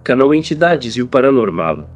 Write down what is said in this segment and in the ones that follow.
Canal Entidades e o Paranormal.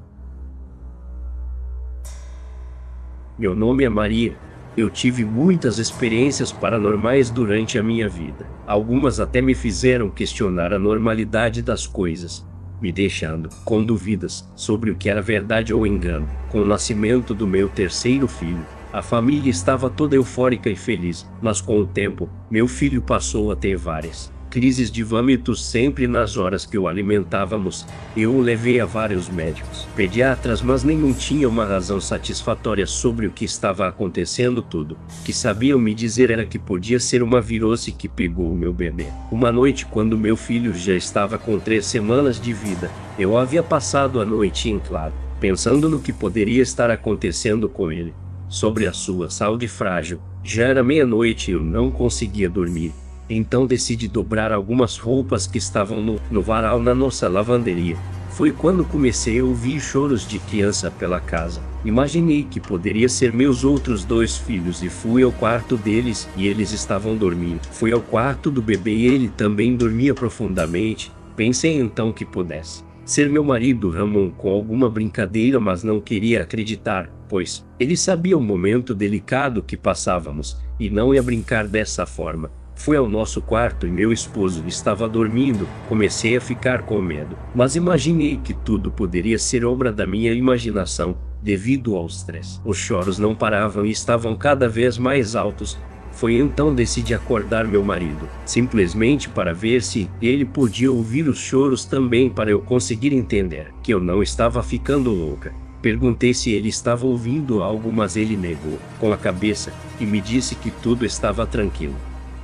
Meu nome é Maria. Eu tive muitas experiências paranormais durante a minha vida. Algumas até me fizeram questionar a normalidade das coisas, me deixando com dúvidas sobre o que era verdade ou engano. Com o nascimento do meu terceiro filho, a família estava toda eufórica e feliz, mas com o tempo, meu filho passou a ter várias crises de vômitos sempre nas horas que o alimentávamos. Eu o levei a vários médicos, pediatras, mas nenhum tinha uma razão satisfatória sobre o que estava acontecendo. Tudo que sabiam me dizer era que podia ser uma virose que pegou o meu bebê. Uma noite, quando meu filho já estava com 3 semanas de vida, eu havia passado a noite em claro, pensando no que poderia estar acontecendo com ele, sobre a sua saúde frágil. Já era meia-noite e eu não conseguia dormir. Então decidi dobrar algumas roupas que estavam no varal na nossa lavanderia. Foi quando comecei a ouvir choros de criança pela casa. Imaginei que poderia ser meus outros 2 filhos e fui ao quarto deles e eles estavam dormindo. Fui ao quarto do bebê e ele também dormia profundamente. Pensei então que pudesse ser meu marido Ramon com alguma brincadeira, mas não queria acreditar, pois ele sabia o momento delicado que passávamos e não ia brincar dessa forma. Fui ao nosso quarto e meu esposo estava dormindo. Comecei a ficar com medo, mas imaginei que tudo poderia ser obra da minha imaginação, devido ao estresse. Os choros não paravam e estavam cada vez mais altos. Foi então decidi acordar meu marido, simplesmente para ver se ele podia ouvir os choros também, para eu conseguir entender que eu não estava ficando louca. Perguntei se ele estava ouvindo algo, mas ele negou com a cabeça e me disse que tudo estava tranquilo.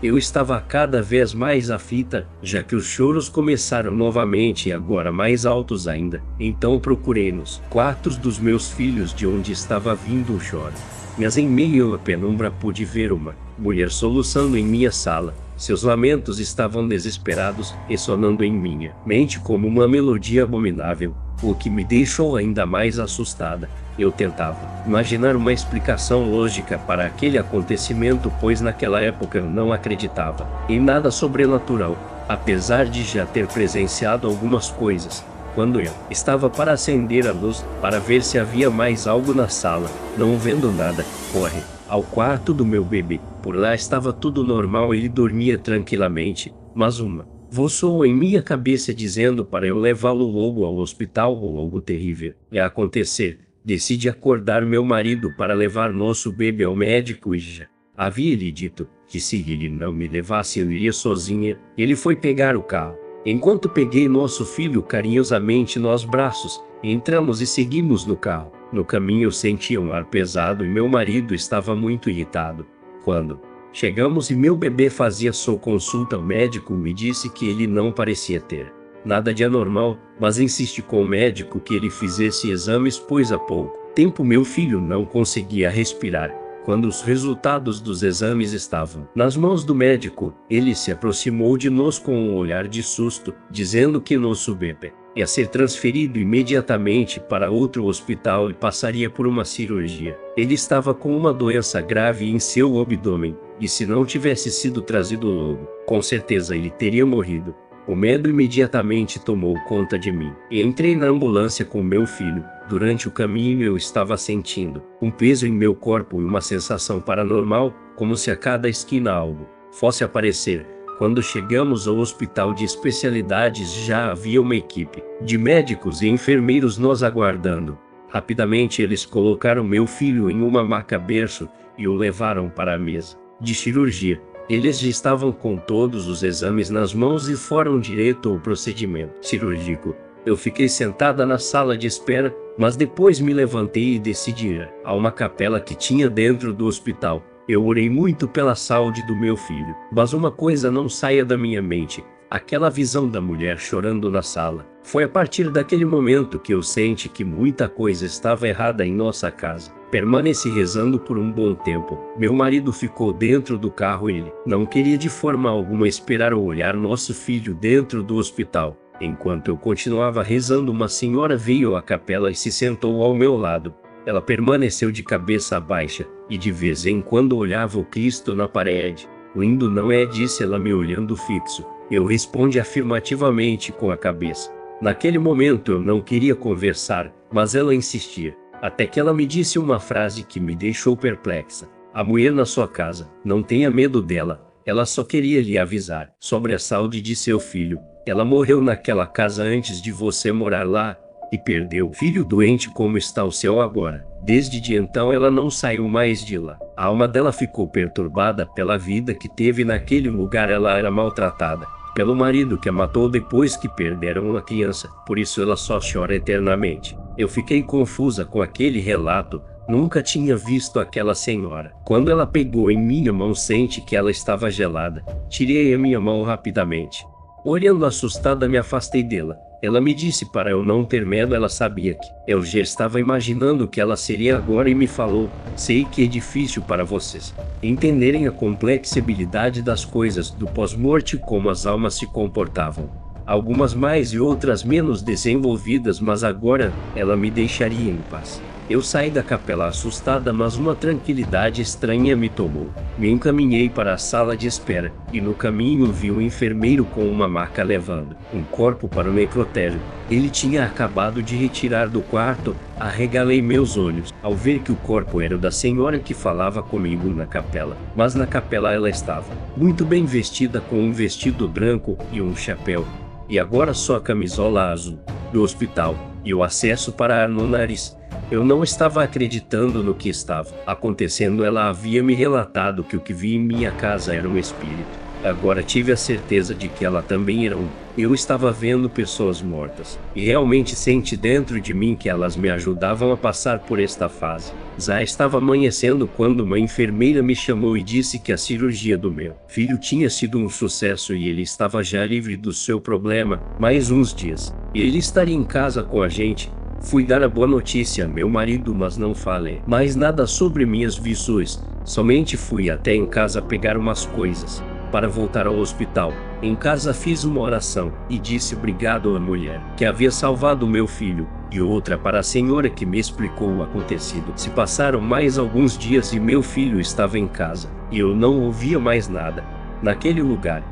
Eu estava cada vez mais aflita, já que os choros começaram novamente e agora mais altos ainda. Então procurei nos quartos dos meus filhos de onde estava vindo o choro. Mas em meio à penumbra pude ver uma mulher soluçando em minha sala. Seus lamentos estavam desesperados, ressonando em minha mente como uma melodia abominável, o que me deixou ainda mais assustada. Eu tentava imaginar uma explicação lógica para aquele acontecimento, pois naquela época eu não acreditava em nada sobrenatural, apesar de já ter presenciado algumas coisas. Quando eu estava para acender a luz, para ver se havia mais algo na sala, não vendo nada, corre ao quarto do meu bebê. Por lá estava tudo normal, ele dormia tranquilamente, mas uma voz soou em minha cabeça dizendo para eu levá-lo logo ao hospital ou algo terrível ia acontecer. Decidi acordar meu marido para levar nosso bebê ao médico e já havia lhe dito que se ele não me levasse eu iria sozinha. Ele foi pegar o carro. Enquanto peguei nosso filho carinhosamente nos braços, entramos e seguimos no carro. No caminho eu sentia um ar pesado e meu marido estava muito irritado. Quando chegamos e meu bebê fazia sua consulta, o médico me disse que ele não parecia ter nada de anormal, mas insiste com o médico que ele fizesse exames, pois há pouco tempo meu filho não conseguia respirar. Quando os resultados dos exames estavam nas mãos do médico, ele se aproximou de nós com um olhar de susto, dizendo que nosso bebê ia ser transferido imediatamente para outro hospital e passaria por uma cirurgia. Ele estava com uma doença grave em seu abdômen, e se não tivesse sido trazido logo, com certeza ele teria morrido. O medo imediatamente tomou conta de mim, e entrei na ambulância com meu filho. Durante o caminho eu estava sentindo um peso em meu corpo e uma sensação paranormal, como se a cada esquina algo fosse aparecer. Quando chegamos ao hospital de especialidades já havia uma equipe de médicos e enfermeiros nos aguardando. Rapidamente eles colocaram meu filho em uma maca-berço e o levaram para a mesa de cirurgia. Eles já estavam com todos os exames nas mãos e foram direto ao procedimento cirúrgico. Eu fiquei sentada na sala de espera, mas depois me levantei e decidi ir a uma capela que tinha dentro do hospital. Eu orei muito pela saúde do meu filho, mas uma coisa não saía da minha mente: aquela visão da mulher chorando na sala. Foi a partir daquele momento que eu senti que muita coisa estava errada em nossa casa. Permaneci rezando por um bom tempo. Meu marido ficou dentro do carro e ele não queria de forma alguma esperar ou olhar nosso filho dentro do hospital. Enquanto eu continuava rezando, uma senhora veio à capela e se sentou ao meu lado. Ela permaneceu de cabeça baixa e de vez em quando olhava o Cristo na parede. "Lindo, não é?", disse ela me olhando fixo. Eu respondi afirmativamente com a cabeça. Naquele momento eu não queria conversar, mas ela insistia, até que ela me disse uma frase que me deixou perplexa. A mulher na sua casa, não tenha medo dela, ela só queria lhe avisar sobre a saúde de seu filho. Ela morreu naquela casa antes de você morar lá, e perdeu o filho doente como está o seu agora. Desde então ela não saiu mais de lá. A alma dela ficou perturbada pela vida que teve naquele lugar. Ela era maltratada pelo marido que a matou depois que perderam uma criança, por isso ela só chora eternamente. Eu fiquei confusa com aquele relato, nunca tinha visto aquela senhora. Quando ela pegou em minha mão, senti que ela estava gelada. Tirei a minha mão rapidamente. Olhando assustada, me afastei dela. Ela me disse para eu não ter medo. Ela sabia que eu já estava imaginando o que ela seria agora e me falou: sei que é difícil para vocês entenderem a complexibilidade das coisas do pós-morte, como as almas se comportavam. Algumas mais e outras menos desenvolvidas, mas agora ela me deixaria em paz. Eu saí da capela assustada, mas uma tranquilidade estranha me tomou. Me encaminhei para a sala de espera, e no caminho vi um enfermeiro com uma maca levando um corpo para o necrotério. Ele tinha acabado de retirar do quarto. Arregalei meus olhos ao ver que o corpo era o da senhora que falava comigo na capela. Mas na capela ela estava muito bem vestida, com um vestido branco e um chapéu. E agora só a camisola azul do hospital e o acesso para ar no nariz. Eu não estava acreditando no que estava acontecendo. Ela havia me relatado que o que vi em minha casa era um espírito. Agora tive a certeza de que ela também era um. Eu estava vendo pessoas mortas, e realmente senti dentro de mim que elas me ajudavam a passar por esta fase. Já estava amanhecendo quando uma enfermeira me chamou e disse que a cirurgia do meu filho tinha sido um sucesso e ele estava já livre do seu problema. Mais uns dias, e ele estaria em casa com a gente. Fui dar a boa notícia a meu marido, mas não falei mais nada sobre minhas visões. Somente fui até em casa pegar umas coisas para voltar ao hospital. Em casa fiz uma oração e disse obrigado à mulher que havia salvado meu filho, e outra para a senhora que me explicou o acontecido. Se passaram mais alguns dias e meu filho estava em casa, e eu não ouvia mais nada naquele lugar.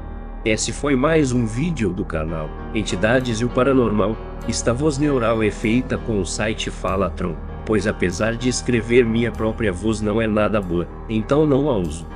Esse foi mais um vídeo do canal Entidades e o Paranormal. Esta voz neural é feita com o site Falatron, pois apesar de escrever minha própria voz não é nada boa, então não a uso.